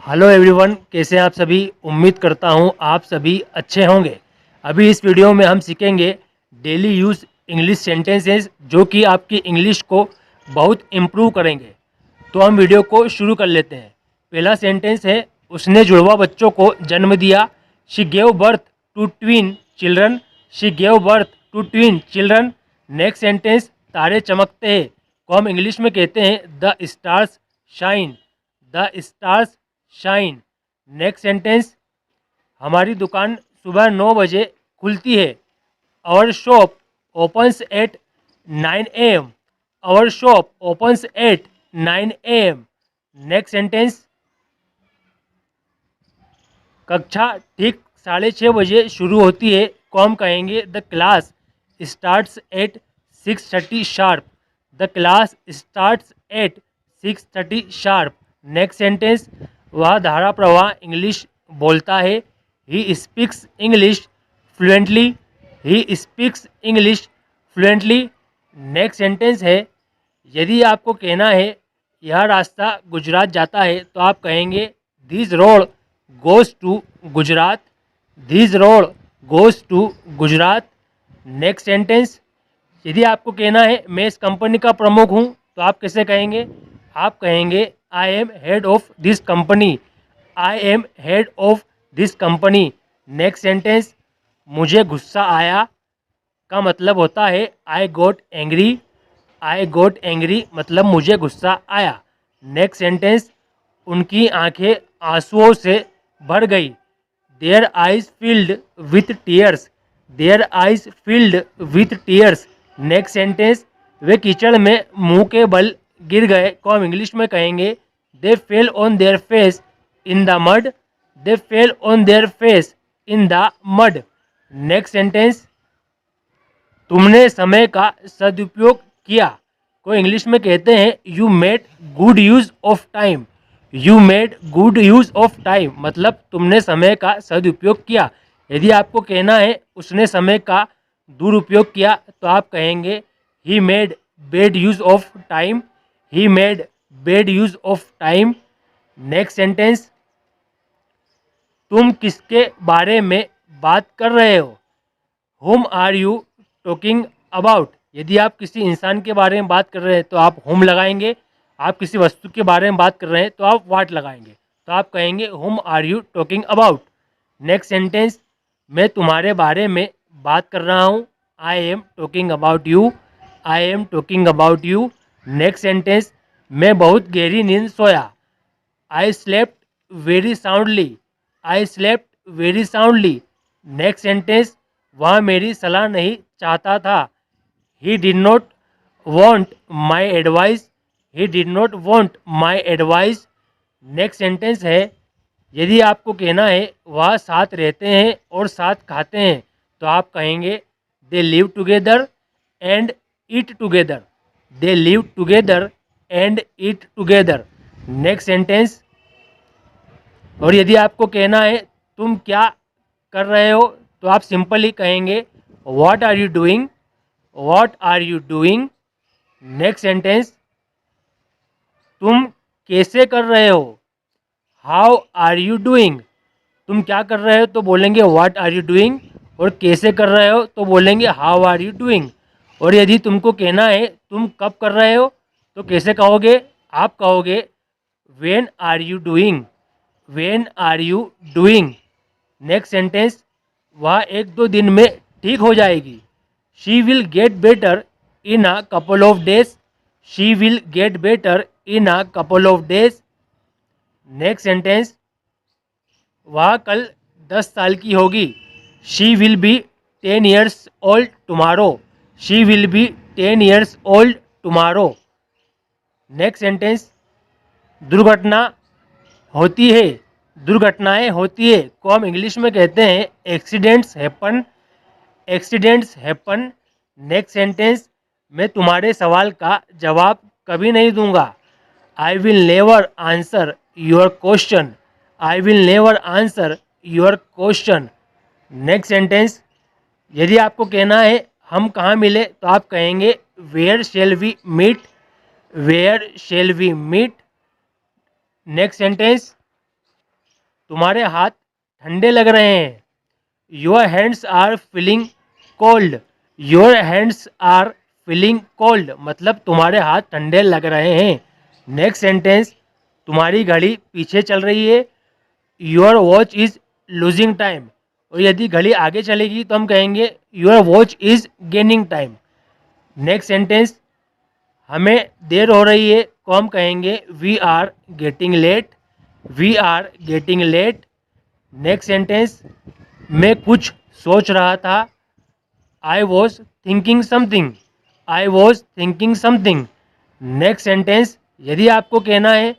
Hello everyone, कैसे हैं आप सभी। उम्मीद करता हूं आप सभी अच्छे होंगे। अभी इस वीडियो में हम सीखेंगे डेली यूज़ इंग्लिश सेंटेंसेस जो कि आपकी इंग्लिश को बहुत इम्प्रूव करेंगे। तो हम वीडियो को शुरू कर लेते हैं। पहला सेंटेंस है, उसने जुड़वा बच्चों को जन्म दिया। She gave birth to twin children. She gave birth to twin children. Next sentence, तारे चमकते हैं को हम इंग्लिश में कहते हैं the stars shine. The stars shine. Next sentence, हमारी दुकान सुबह 9 बजे खुलती है। Our shop opens at 9 AM। Our shop opens at 9 AM। Next sentence, कक्षा ठीक 6:30 बजे शुरू होती है को हम कहेंगे the class starts at 6:30 sharp. The class starts at 6:30 sharp. Next sentence, वह धारा प्रवाह इंग्लिश बोलता है। He speaks English fluently. He speaks English fluently. Next sentence है, यदि आपको कहना है यह रास्ता गुजरात जाता है तो आप कहेंगे this road goes to Gujarat. This road goes to Gujarat. Next sentence, यदि आपको कहना है मैं इस कंपनी का प्रमुख हूँ तो आप कैसे कहेंगे। आप कहेंगे I M head of this company. I am head of this company. Next sentence, मुझे गुस्सा आया का मतलब होता है आई गोट एंग्री। आई गोट एंग्री मतलब मुझे गुस्सा आया। नेक्स्ट सेंटेंस, उनकी आंखें आंसुओं से भर गई। Their eyes filled with tears. Their eyes filled with tears. Next sentence, वे कीचड़ में मुंह के बल गिर गए को हम इंग्लिश में कहेंगे they fell on their face in the mud. They fell on their face in the mud. Next sentence, तुमने समय का सदुपयोग किया को इंग्लिश में कहते हैं you made good use of time. You made good use of time मतलब तुमने समय का सदुपयोग किया। यदि आपको कहना है उसने समय का दुरुपयोग किया तो आप कहेंगे he made bad use of time. He made bad use of time. Next sentence, तुम किसके बारे में बात कर रहे हो। Whom are you talking about. यदि आप किसी इंसान के बारे में बात कर रहे हैं तो आप होम लगाएंगे। आप किसी वस्तु के बारे में बात कर रहे हैं तो आप वाट लगाएंगे। तो आप कहेंगे whom are you talking about. Next sentence, मैं तुम्हारे बारे में बात कर रहा हूँ। I am talking about you. I am talking about you. Next sentence, मैं बहुत गहरी नींद सोया। I slept very soundly. I slept very soundly. Next sentence, वह मेरी सलाह नहीं चाहता था। He did not want my advice. He did not want my advice. Next sentence है, यदि आपको कहना है वह साथ रहते हैं और साथ खाते हैं तो आप कहेंगे they live together and eat together. They live together and eat together. Next sentence, और यदि आपको कहना है तुम क्या कर रहे हो तो आप सिंपली कहेंगे what are you doing. What are you doing. Next sentence, तुम कैसे कर रहे हो। How are you doing. तुम क्या कर रहे हो तो बोलेंगे व्हाट आर यू डूइंग, और कैसे कर रहे हो तो बोलेंगे हाउ आर यू डूइंग। और यदि तुमको कहना है तुम कब कर रहे हो तो कैसे कहोगे। आप कहोगे when are you doing. When are you doing. Next sentence, वह 1-2 दिन में ठीक हो जाएगी। She will get better in a couple of days. She will get better in a couple of days. Next sentence, वह कल 10 साल की होगी। She will be 10 years old tomorrow. She will be 10 years old tomorrow. Next sentence, दुर्घटना होती है। दुर्घटनाएं होती है को हम इंग्लिश में कहते हैं accidents happen. Accidents happen. Next sentence, मैं तुम्हारे सवाल का जवाब कभी नहीं दूंगा। I will never answer your question. I will never answer your question. Next sentence, यदि आपको कहना है हम कहाँ मिले तो आप कहेंगे where shall we meet. Where shall we meet. Next sentence, तुम्हारे हाथ ठंडे लग रहे हैं। Your hands are feeling cold. Your hands are feeling cold मतलब तुम्हारे हाथ ठंडे लग रहे हैं। नेक्स्ट सेंटेंस, तुम्हारी घड़ी पीछे चल रही है। Your watch is losing time. और यदि घड़ी आगे चलेगी तो हम कहेंगे your watch is gaining time. Next sentence, हमें देर हो रही है तो हम कहेंगे we are getting late. We are getting late. Next sentence, मैं कुछ सोच रहा था। I was thinking something. I was thinking something. Next sentence, यदि आपको कहना है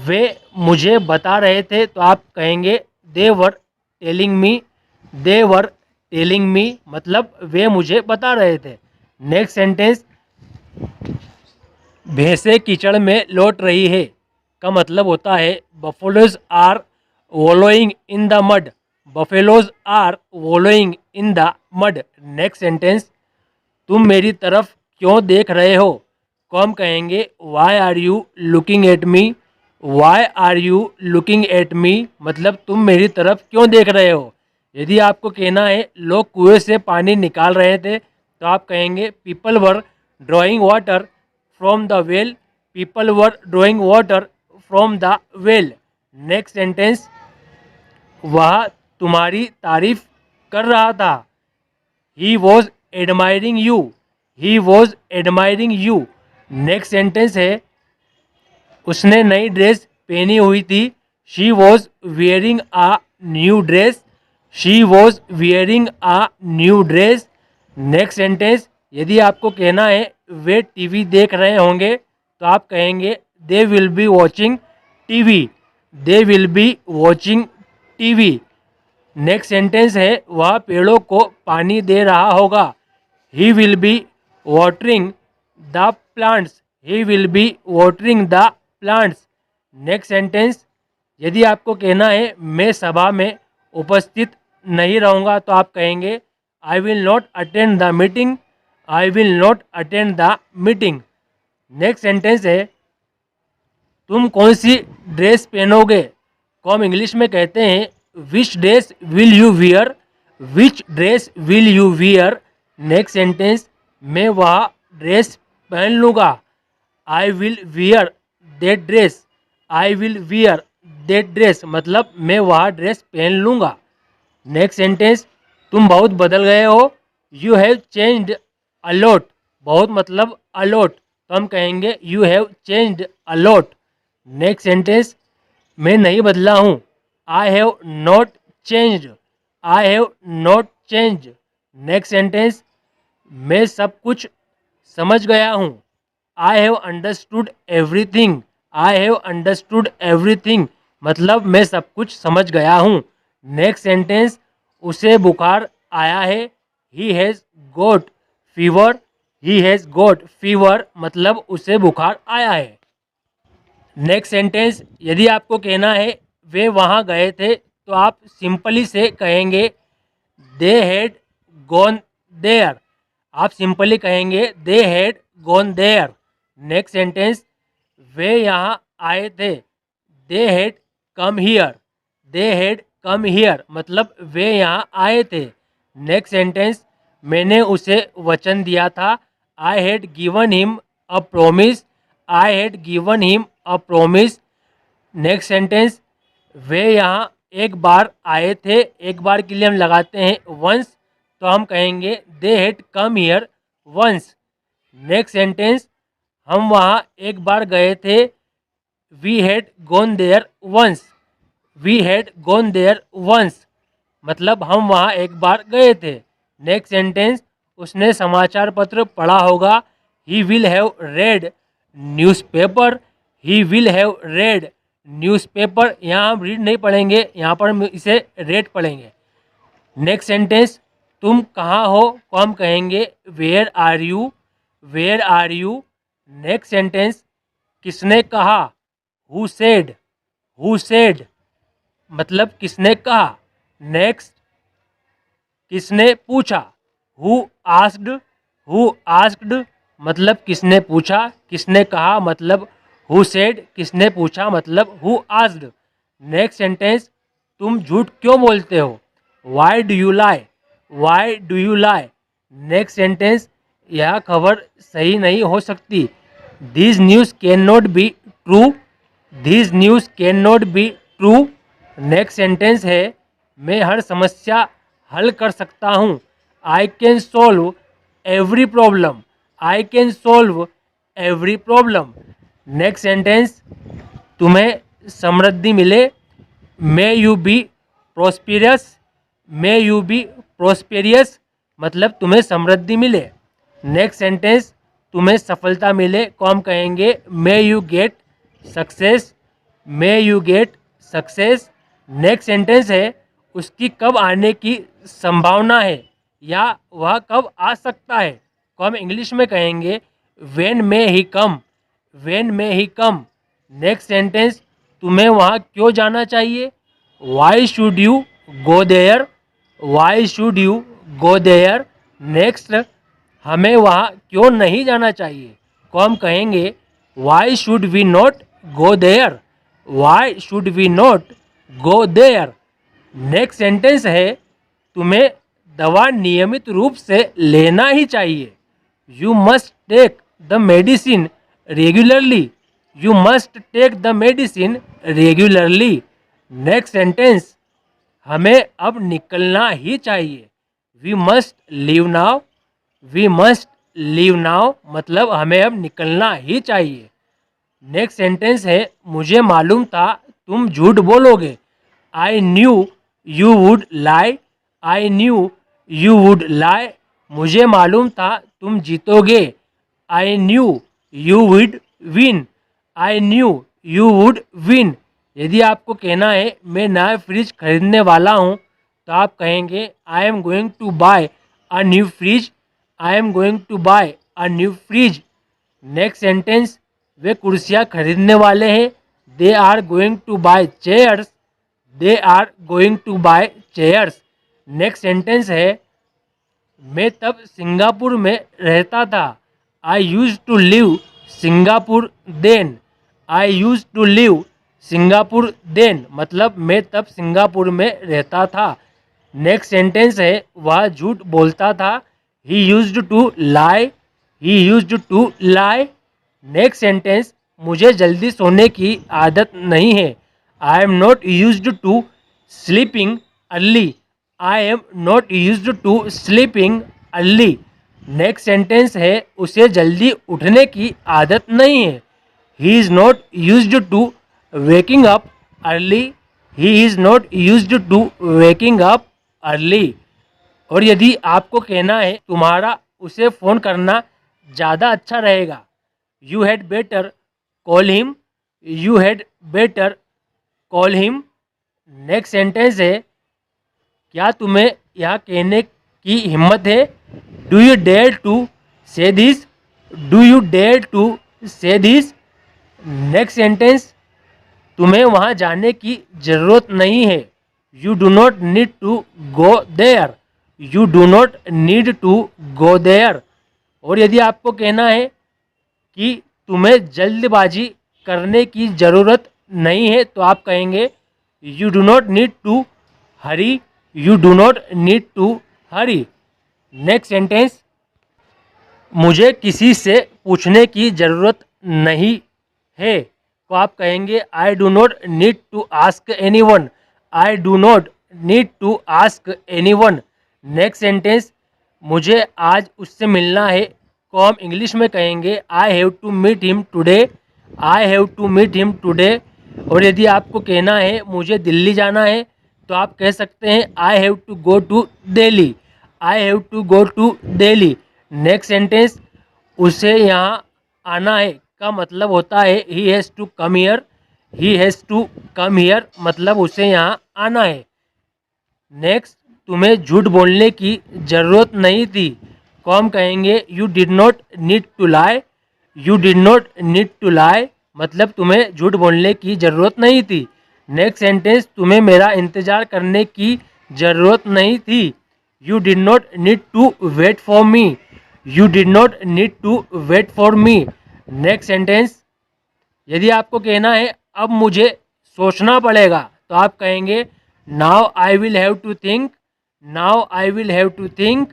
वे मुझे बता रहे थे तो आप कहेंगे दे were telling me. They were telling me मतलब वे मुझे बता रहे थे। नेक्स्ट सेंटेंस, भैंसें कीचड़ में लौट रही है का मतलब होता है buffaloes are wallowing in the mud. Buffaloes are wallowing in the mud. Next sentence, तुम मेरी तरफ क्यों देख रहे हो को हम कहेंगे why are you looking at me. Why are you looking at me मतलब तुम मेरी तरफ क्यों देख रहे हो। यदि आपको कहना है लोग कुएं से पानी निकाल रहे थे तो आप कहेंगे people were drawing water from the well. People were drawing water from the well. Next sentence, वह तुम्हारी तारीफ कर रहा था। He was admiring you. He was admiring you. Next sentence है, उसने नई ड्रेस पहनी हुई थी। She was wearing a new dress. She was wearing a new dress. Next sentence, यदि आपको कहना है वे टीवी देख रहे होंगे तो आप कहेंगे they will be watching TV. They will be watching TV. Next sentence है, वह पेड़ों को पानी दे रहा होगा। He will be watering the plants. He will be watering the plants. Next sentence, यदि आपको कहना है मैं सभा में उपस्थित नहीं रहूँगा तो आप कहेंगे I will not attend the meeting. I will not attend the meeting. Next sentence है, तुम कौन सी ड्रेस पहनोगे को हम इंग्लिश में कहते हैं which dress will you wear. Which dress will you wear. Next sentence, मैं वह ड्रेस पहन लूँगा। I will wear that dress. I will wear that dress मतलब मैं वह ड्रेस पहन लूँगा। नेक्स्ट सेंटेंस, तुम बहुत बदल गए हो। You have changed a lot. बहुत मतलब अ लॉट तो हम कहेंगे you have changed a lot. Next sentence, मैं नहीं बदला हूँ। I have not changed. I have not changed. Next sentence, मैं सब कुछ समझ गया हूँ। I have understood everything. I have understood everything मतलब मैं सब कुछ समझ गया हूँ। नेक्स्ट सेंटेंस, उसे बुखार आया है। He has got fever. He has got fever मतलब उसे बुखार आया है। नेक्स्ट सेंटेंस, यदि आपको कहना है वे वहाँ गए थे तो आप सिंपली से कहेंगे दे हैड गॉन देयर। आप सिंपली कहेंगे they had gone there. Next sentence, वे यहाँ आए थे। They had come here. They had come here मतलब वे यहाँ आए थे। नेक्स्ट सेंटेंस, मैंने उसे वचन दिया था। I had given him a promise. I had given him a promise. Next sentence, वे यहाँ एक बार आए थे। एक बार के लिए हम लगाते हैं वंस तो हम कहेंगे they had come here once. Next sentence, हम वहाँ एक बार गए थे। We had gone there once. We had gone there once मतलब हम वहाँ एक बार गए थे। नेक्स्ट सेंटेंस, उसने समाचार पत्र पढ़ा होगा। He will have read newspaper. He will have read newspaper. यहाँ हम रीड नहीं पढ़ेंगे, यहाँ पर हम इसे रेड पढ़ेंगे। नेक्स्ट सेंटेंस, तुम कहाँ हो को हम कहेंगे where are you. Where are you. Next sentence, किसने कहा। Who said. हु सेड मतलब किसने कहा। नेक्स्ट, किसने पूछा। Who asked. हु आस्क्ड मतलब किसने पूछा। किसने कहा मतलब हु सेड। किसने पूछा मतलब हु आस्क्ड। नेक्स्ट सेंटेंस, तुम झूठ क्यों बोलते हो? Why do you lie? Why do you lie? Next sentence, यह खबर सही नहीं हो सकती। This news can not be true. This news can not be true. Next sentence है, मैं हर समस्या हल कर सकता हूँ। I can solve every problem. I can solve every problem. Next sentence, तुम्हें समृद्धि मिले। May you be prosperous. May you be prosperous मतलब तुम्हें समृद्धि मिले। नेक्स्ट सेंटेंस, तुम्हें सफलता मिले को हम कहेंगे may you get success. May you get success. Next sentence है, उसकी कब आने की संभावना है या वह कब आ सकता है को हम इंग्लिश में कहेंगे when may he come. When may he come. Next sentence, तुम्हें वहाँ क्यों जाना चाहिए? Why should you go there? Why should you go there? Next, हमें वहाँ क्यों नहीं जाना चाहिए को हम कहेंगे why should we not go there? Why should we not go there? Next sentence है, तुम्हें दवा नियमित रूप से लेना ही चाहिए। You must take the medicine regularly. You must take the medicine regularly. Next sentence, हमें अब निकलना ही चाहिए। We must leave now. We must leave now मतलब हमें अब निकलना ही चाहिए। नेक्स्ट सेंटेंस है, मुझे मालूम था तुम झूठ बोलोगे। I knew you would lie. I knew you would lie. मुझे मालूम था तुम जीतोगे। I knew you would win. I knew you would win. यदि आपको कहना है मैं नया फ्रिज खरीदने वाला हूँ तो आप कहेंगे I am going to buy a new fridge. I am going to buy a new fridge. Next sentence, वे कुर्सियाँ खरीदने वाले हैं। They are going to buy chairs. They are going to buy chairs. Next sentence है, मैं तब Singapore में रहता था। I use to live Singapore then. I use to live Singapore then मतलब मैं तब सिंगापुर में रहता था। नेक्स्ट सेंटेंस है, वह झूठ बोलता था। He used to lie. He used to lie. Next sentence, मुझे जल्दी सोने की आदत नहीं है। I am not used to sleeping early. I am not used to sleeping early. Next sentence है, उसे जल्दी उठने की आदत नहीं है। He is not used to waking up early. He is not used to waking up early. और यदि आपको कहना है तुम्हारा उसे फ़ोन करना ज़्यादा अच्छा रहेगा, you had better call him. You had better call him. Next sentence है, क्या तुम्हें यह कहने की हिम्मत है? Do you dare to say this? Do you dare to say this? Next sentence, तुम्हें वहाँ जाने की ज़रूरत नहीं है। You do not need to go there. You do not need to go there. और यदि आपको कहना है कि तुम्हें जल्दबाजी करने की ज़रूरत नहीं है तो आप कहेंगे you do not need to hurry. You do not need to hurry. Next sentence, मुझे किसी से पूछने की ज़रूरत नहीं है तो आप कहेंगे I do not need to ask anyone. I do not need to ask anyone. Next sentence, मुझे आज उससे मिलना है को हम इंग्लिश में कहेंगे I have to meet him today. I have to meet him today. और यदि आपको कहना है मुझे दिल्ली जाना है तो आप कह सकते हैं I have to go to Delhi. I have to go to Delhi. Next sentence, उसे यहाँ आना है का मतलब होता है he has to come here. He has to come here मतलब उसे यहाँ आना है। नेक्स्ट, तुम्हें झूठ बोलने की ज़रूरत नहीं थी को हम कहेंगे you did not need to lie. You did not need to lie मतलब तुम्हें झूठ बोलने की ज़रूरत नहीं थी। नेक्स्ट सेंटेंस, तुम्हें मेरा इंतज़ार करने की ज़रूरत नहीं थी। You did not need to wait for me. You did not need to wait for me. Next sentence, यदि आपको कहना है अब मुझे सोचना पड़ेगा तो आप कहेंगे now I will have to think, now I will have to think.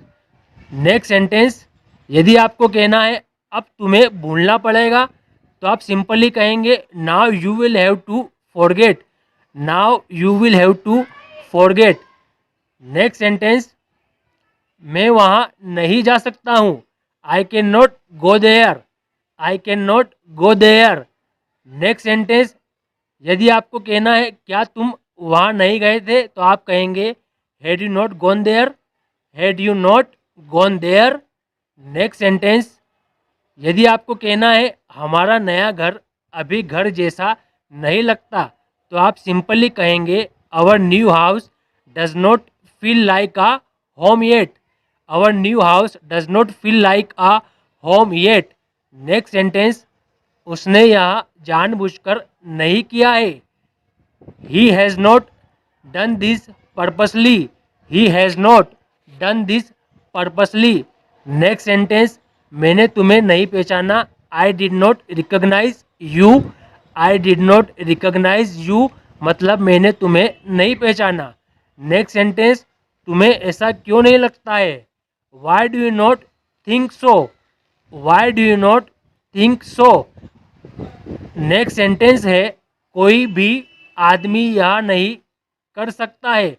Next sentence, यदि आपको कहना है अब तुम्हें भूलना पड़ेगा, तो आप सिंपली कहेंगे now you will have to forget, now you will have to forget. Next sentence, मैं वहाँ नहीं जा सकता हूँ, I can not go there, I can not go there. Next sentence, यदि आपको कहना है क्या तुम वहाँ नहीं गए थे, तो आप कहेंगे had you not gone there, had you not gone there. Next sentence, यदि आपको कहना है हमारा नया घर अभी घर जैसा नहीं लगता, तो आप सिंपली कहेंगे our new house does not feel like a home yet, our new house does not feel like a home yet. Next sentence, उसने यह जानबूझकर नहीं किया है, he has not done this purposely, he has not done this purposely. Next sentence, मैंने तुम्हें नहीं पहचाना, I did not recognise you, I did not recognise you, मतलब मैंने तुम्हें नहीं पहचाना। नेक्स्ट सेंटेंस, तुम्हें ऐसा क्यों नहीं लगता है, why do you not think so, why do you not think so. Next sentence है कोई भी आदमी यह नहीं कर सकता है,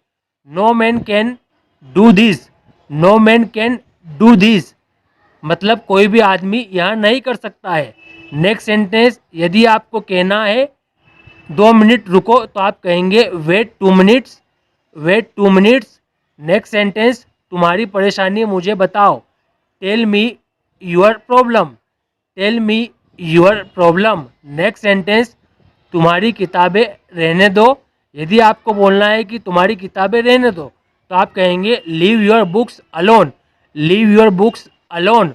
no man can do this, no man can do this, मतलब कोई भी आदमी यह नहीं कर सकता है। नेक्स्ट सेंटेंस, यदि आपको कहना है 2 मिनट रुको, तो आप कहेंगे wait 2 minutes, wait 2 minutes. Next sentence, तुम्हारी परेशानी मुझे बताओ, tell me your problem, tell me your problem. Next sentence, तुम्हारी किताबें रहने दो, यदि आपको बोलना है कि तुम्हारी किताबें रहने दो, तो आप कहेंगे leave your books alone, leave your books alone.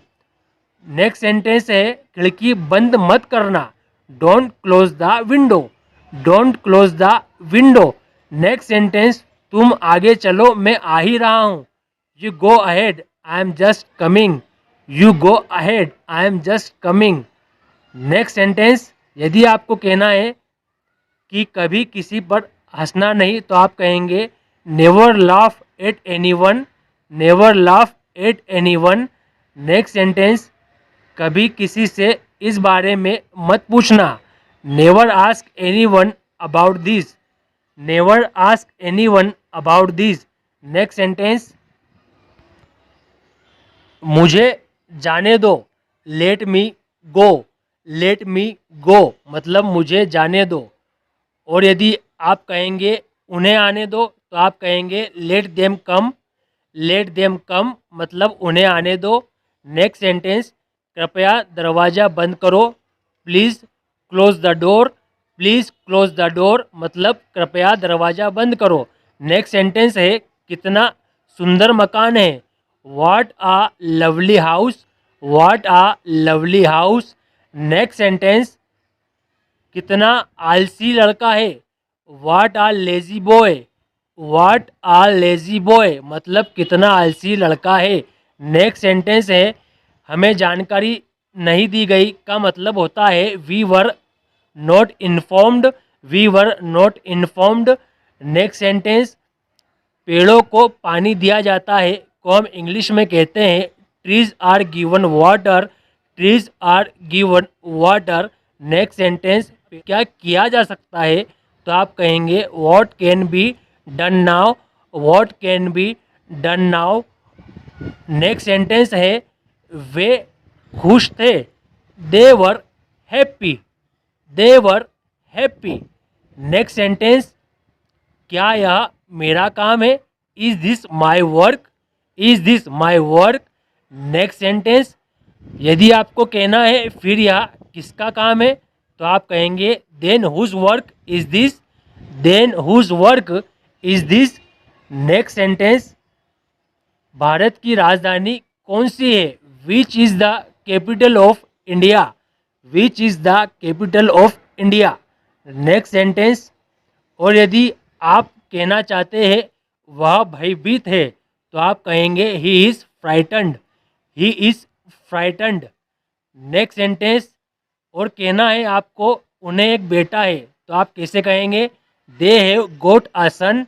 Next sentence है खिड़की बंद मत करना, don't close the window, don't close the window. Next sentence, तुम आगे चलो मैं आ ही रहा हूँ, you go ahead I am just coming, you go ahead I am just coming. Next sentence, यदि आपको कहना है कि कभी किसी पर हंसना नहीं, तो आप कहेंगे never laugh at any one, never laugh at any one. Next sentence, कभी किसी से इस बारे में मत पूछना, never ask any one about this, never ask any one about this. Next sentence, मुझे जाने दो, लेट मी गो, लेट मी गो, मतलब मुझे जाने दो। और यदि आप कहेंगे उन्हें आने दो, तो आप कहेंगे let them come, let them come, मतलब उन्हें आने दो। नेक्स्ट सेंटेंस, कृपया दरवाज़ा बंद करो, please close the door, please close the door, मतलब कृपया दरवाज़ा बंद करो। नेक्स्ट सेंटेंस है कितना सुंदर मकान है, what a lovely house, what a lovely house. Next sentence, कितना आलसी लड़का है, what a lazy boy, what a lazy boy, मतलब कितना आलसी लड़का है। नेक्स्ट सेंटेंस है हमें जानकारी नहीं दी गई, का मतलब होता है we were not informed, we were not informed. Next sentence, पेड़ों को पानी दिया जाता है, को हम इंग्लिश में कहते हैं trees are given water, trees are given water. Next sentence, क्या किया जा सकता है, तो आप कहेंगे what can be done now, what can be done now. Next sentence है वे खुश थे, they were happy, they were happy. Next sentence, क्या यह मेरा काम है, is this my work, is this my work. Next sentence, यदि आपको कहना है फिर यह किसका काम है, तो आप कहेंगे then whose work is this, then whose work is this. Next sentence, भारत की राजधानी कौन सी है, which is the capital of India, which is the capital of India. Next sentence, और यदि आप कहना चाहते हैं वह भयभीत है, तो आप कहेंगे he is frightened, he is frightened. Next sentence, और कहना है आपको उन्हें एक बेटा है, तो आप कैसे कहेंगे they have got a son,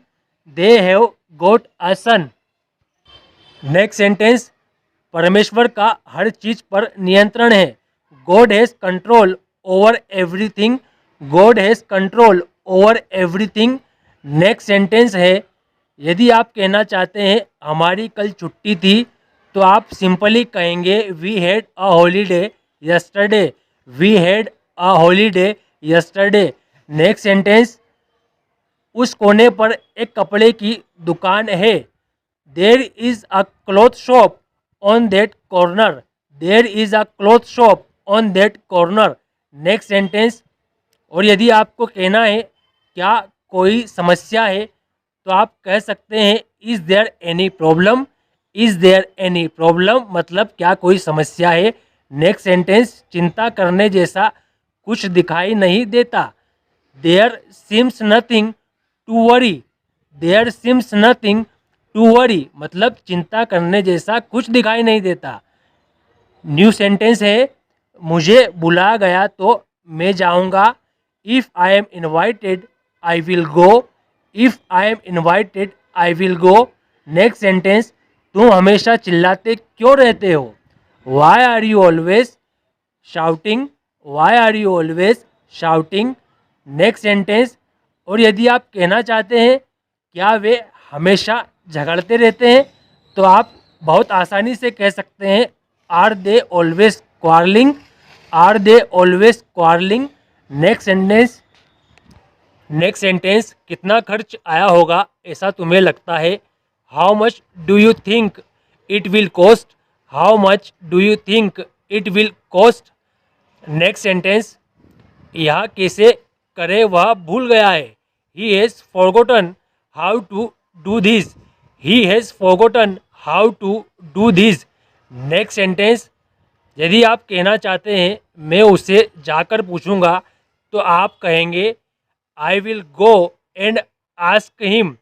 they have got a son. Next sentence, परमेश्वर का हर चीज पर नियंत्रण है। God has control over everything. God has control over everything. Next sentence है, यदि आप कहना चाहते हैं हमारी कल छुट्टी थी, तो आप सिंपली कहेंगे we had a holiday yesterday. We had a holiday yesterday. Next sentence, उस कोने पर एक कपड़े की दुकान है। There is a cloth shop on that corner. There is a cloth shop on that corner. Next sentence, और यदि आपको कहना है क्या कोई समस्या है, तो आप कह सकते हैं is there any problem. Is there any problem मतलब क्या कोई समस्या है। नेक्स्ट सेंटेंस, चिंता करने जैसा कुछ दिखाई नहीं देता। There seems nothing to worry. There seems nothing to worry मतलब चिंता करने जैसा कुछ दिखाई नहीं देता। न्यू सेंटेंस है, मुझे बुलाया गया तो मैं जाऊंगा। If I am invited I will go. If I am invited I will go. Next sentence, तुम हमेशा चिल्लाते क्यों रहते हो। Why are you always shouting. Why are you always shouting. Next sentence, और यदि आप कहना चाहते हैं क्या वे हमेशा झगड़ते रहते हैं, तो आप बहुत आसानी से कह सकते हैं are they always quarrelling. Are they always quarrelling. Next sentence, next sentence, कितना खर्च आया होगा ऐसा तुम्हें लगता है। How much do you think it will cost. How much do you think it will cost. Next sentence, यह कैसे करे वह भूल गया है। He has forgotten how to do this. He has forgotten how to do this. Next sentence, यदि आप कहना चाहते हैं मैं उसे जाकर पूछूंगा, तो आप कहेंगे आई will go and ask him.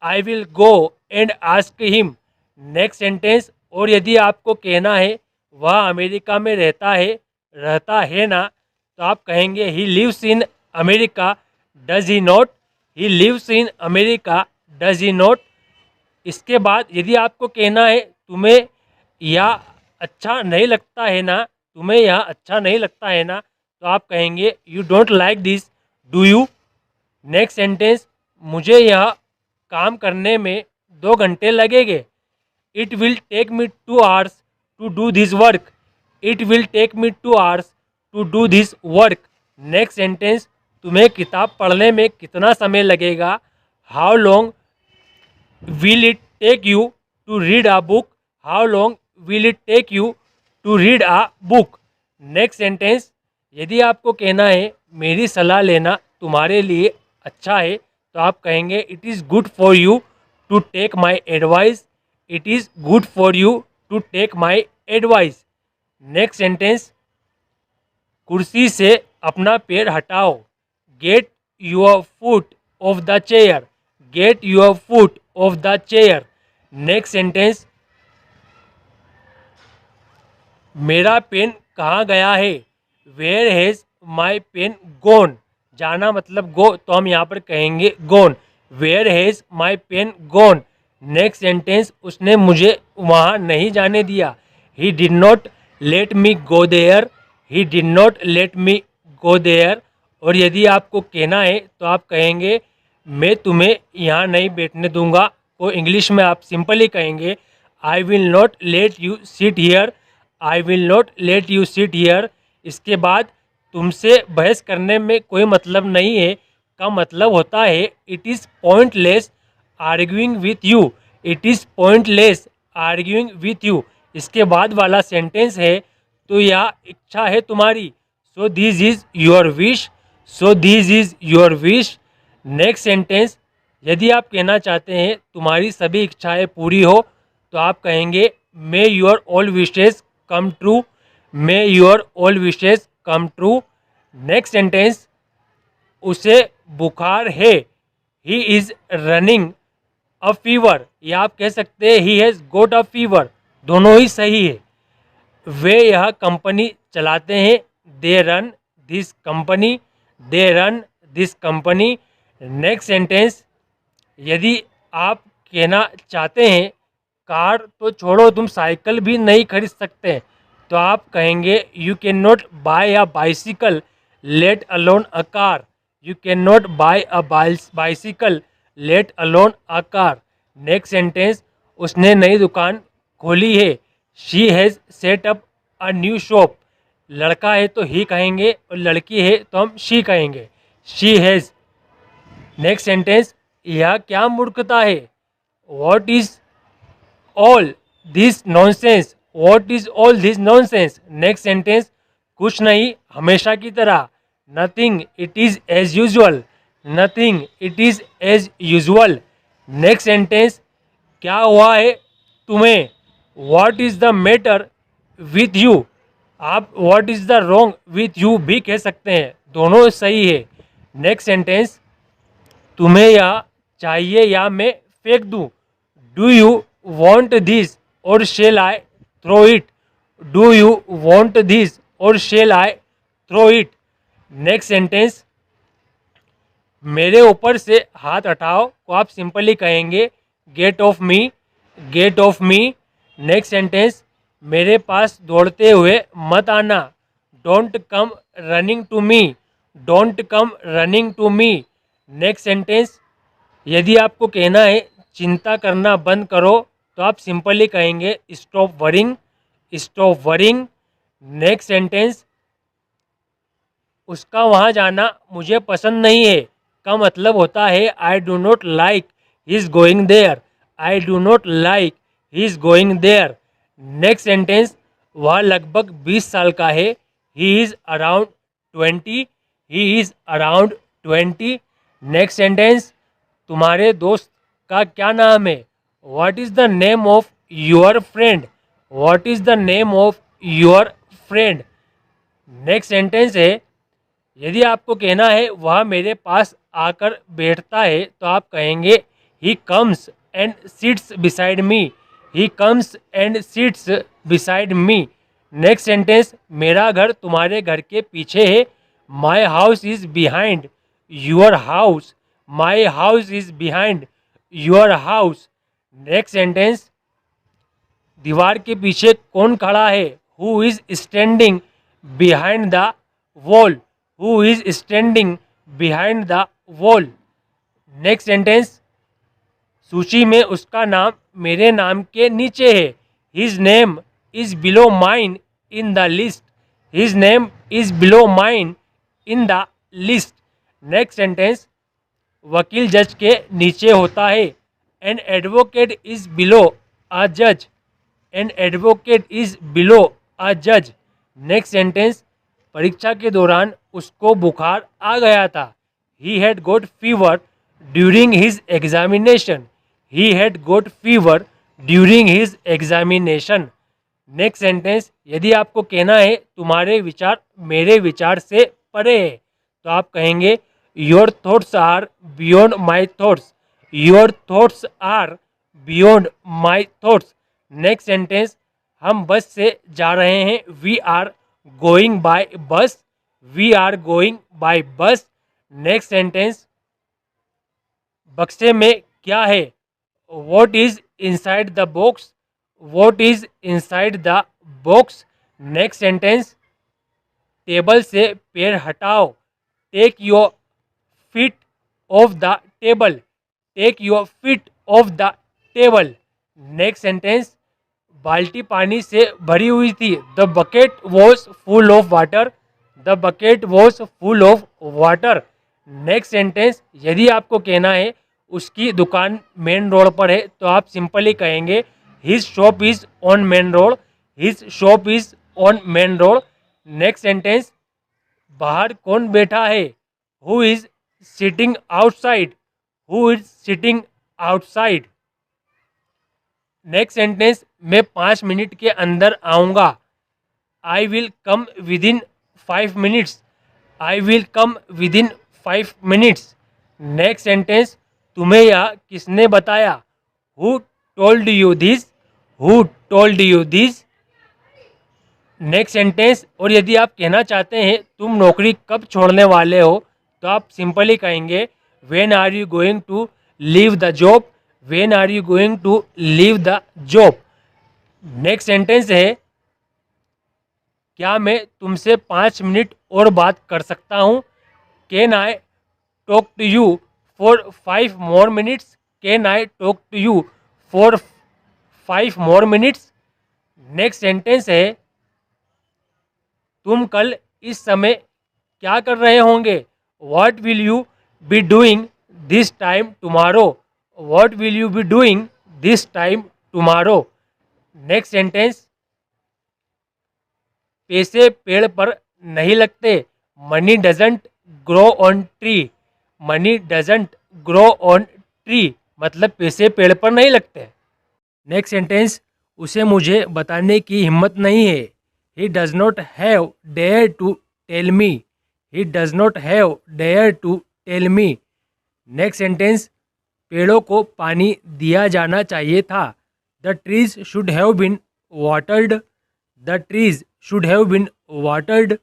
I will go and ask him. Next sentence, और यदि आपको कहना है वह अमेरिका में रहता है ना, तो आप कहेंगे he lives in America does he not. He lives in America does he not. इसके बाद यदि आपको कहना है तुम्हें यह अच्छा नहीं लगता है ना, तुम्हें यह अच्छा नहीं लगता है ना, तो आप कहेंगे you don't like this do you. Next sentence, मुझे यह काम करने में 2 घंटे लगेंगे। It will take me 2 hours to do this work. It will take me 2 hours to do this work. Next sentence, तुम्हें किताब पढ़ने में कितना समय लगेगा। How long will it take you to read a book. How long will it take you to read a book. Next sentence, यदि आपको कहना है मेरी सलाह लेना तुम्हारे लिए अच्छा है, तो आप कहेंगे it is good for you to take my advice. It is good for you to take my advice. Next sentence, कुर्सी से अपना पैर हटाओ। Get your foot off the chair. Get your foot off the chair. Next sentence, मेरा pen कहाँ गया है। Where has my pen gone. जाना मतलब गो, तो हम यहाँ पर कहेंगे gone. Where has my pen gone. Next sentence, उसने मुझे वहाँ नहीं जाने दिया। He did not let me go there. He did not let me go there. और यदि आपको कहना है तो आप कहेंगे मैं तुम्हें यहाँ नहीं बैठने दूंगा, को इंग्लिश में आप सिंपली कहेंगे I will not let you sit here. I will not let you sit here. इसके बाद तुमसे बहस करने में कोई मतलब नहीं है का मतलब होता है it is pointless arguing with you. It is pointless arguing with you. इसके बाद वाला सेंटेंस है तो यह इच्छा है तुम्हारी। So this is your wish. So this is your wish. Next sentence, यदि आप कहना चाहते हैं तुम्हारी सभी इच्छाएं पूरी हो, तो आप कहेंगे मे your all wishes come true. May your all wishes come true. Next sentence, उसे बुखार है। He is running a fever. या आप कह सकते हैं ही हैज़ गोट अ फीवर। दोनों ही सही है। वे यह कंपनी चलाते हैं। They run this company. They run this company. Next sentence, यदि आप कहना चाहते हैं कार तो छोड़ो, तुम साइकिल भी नहीं खरीद सकते, तो आप कहेंगे you can not buy a bicycle let alone a car. You can not buy a bicycle let alone a car. Next sentence, उसने नई दुकान खोली है। She has set up a new shop. लड़का है तो ही कहेंगे और लड़की है तो हम शी कहेंगे। She has. नेक्स्ट सेंटेंस, यह क्या मूर्खता है। What is all this nonsense. What is all this nonsense. Next sentence, कुछ नहीं, हमेशा की तरह। Nothing, it is as usual. Nothing, it is as usual. Next sentence, क्या हुआ है तुम्हें। What is the matter with you. आप what is the wrong with you भी कह सकते हैं, दोनों सही है। नेक्स्ट सेंटेंस, तुम्हें यह चाहिए या मैं फेंक दूं। Do you want this or shall I throw it. Do you want this or shall I throw it. Next sentence, मेरे ऊपर से हाथ हटाओ, को आप सिंपली कहेंगे get off me. Get off me. Next sentence, मेरे पास दौड़ते हुए मत आना। Don't come running to me. Don't come running to me. Next sentence, यदि आपको कहना है चिंता करना बंद करो, तो आप सिंपली कहेंगे stop worrying. Stop worrying. Next sentence, उसका वहाँ जाना मुझे पसंद नहीं है, का मतलब होता है I do not like his going there. I do not like his going there. Next sentence, वह लगभग 20 साल का है। He is around 20। He is around 20। Next sentence, तुम्हारे दोस्त का क्या नाम है। What is the name of your friend. What is the name of your friend. Next sentence है, यदि आपको कहना है वह मेरे पास आकर बैठता है, तो आप कहेंगे he comes and seats beside me. He comes and seats beside me. Next sentence, मेरा घर तुम्हारे घर के पीछे है। My house is behind your house. My house is behind your house. Next sentence, दीवार के पीछे कौन खड़ा है। Who is standing behind the wall. Who is standing behind the wall. Next sentence, सूची में उसका नाम मेरे नाम के नीचे है। His name is below mine in the list. His name is below mine in the list. Next sentence, वकील जज के नीचे होता है। An advocate is below a जज। An advocate is below a जज। नेक्स्ट सेंटेंस, परीक्षा के दौरान उसको बुखार आ गया था। He had got fever during his examination. He had got fever during his examination. Next sentence, यदि आपको कहना है तुम्हारे विचार मेरे विचार से परे है, तो आप कहेंगे your thoughts are beyond my thoughts. Your thoughts are beyond my thoughts. Next sentence, हम बस से जा रहे हैं। We are going by bus. We are going by bus. Next sentence, बक्से में क्या है। What is inside the box. What is inside the box. Next sentence, table से पैर हटाओ। Take your feet off the table. Take your feet off the table. Next sentence, बाल्टी पानी से भरी हुई थी। The bucket was full of water. The bucket was full of water. Next sentence, यदि आपको कहना है उसकी दुकान मेन रोड पर है, तो आप सिंपली कहेंगे his shop is on main road. His shop is on main road. Next sentence, बाहर कौन बैठा है। Who is sitting outside. Who is sitting outside. Next sentence, मैं 5 मिनट के अंदर आऊँगा। I will come with in 5 minutes. I will come with in 5 minutes. Next sentence, तुम्हें यह किसने बताया। Who told you this. Who told you this. Next sentence, और यदि आप कहना चाहते हैं तुम नौकरी कब छोड़ने वाले हो, तो आप सिंपली कहेंगे when are you going to leave the job. When are you going to leave the job. Next sentence है, क्या मैं तुमसे 5 मिनट और बात कर सकता हूँ। Can I talk to you for 5 more minutes। Can I talk to you for 5 more minutes। Next sentence है, तुम कल इस समय क्या कर रहे होंगे। What will you be doing this time tomorrow. What will you be doing this time tomorrow. Next sentence, पैसे पेड़ पर नहीं लगते। Money doesn't grow on tree. Money doesn't grow on tree मतलब पैसे पेड़ पर नहीं लगते। नेक्स्ट सेंटेंस, उसे मुझे बताने की हिम्मत नहीं है। He does not have dare to tell me. He does not have dare to tell me. Next sentence, पेड़ों को पानी दिया जाना चाहिए था। The trees should have been watered. The trees should have been watered.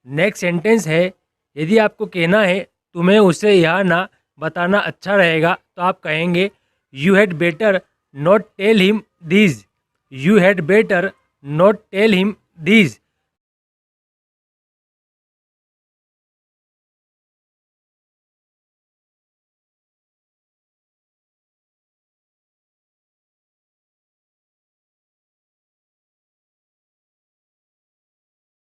Next sentence है, यदि आपको कहना है तुम्हें उसे यह ना बताना अच्छा रहेगा तो आप कहेंगे you had better not tell him this. You had better not tell him this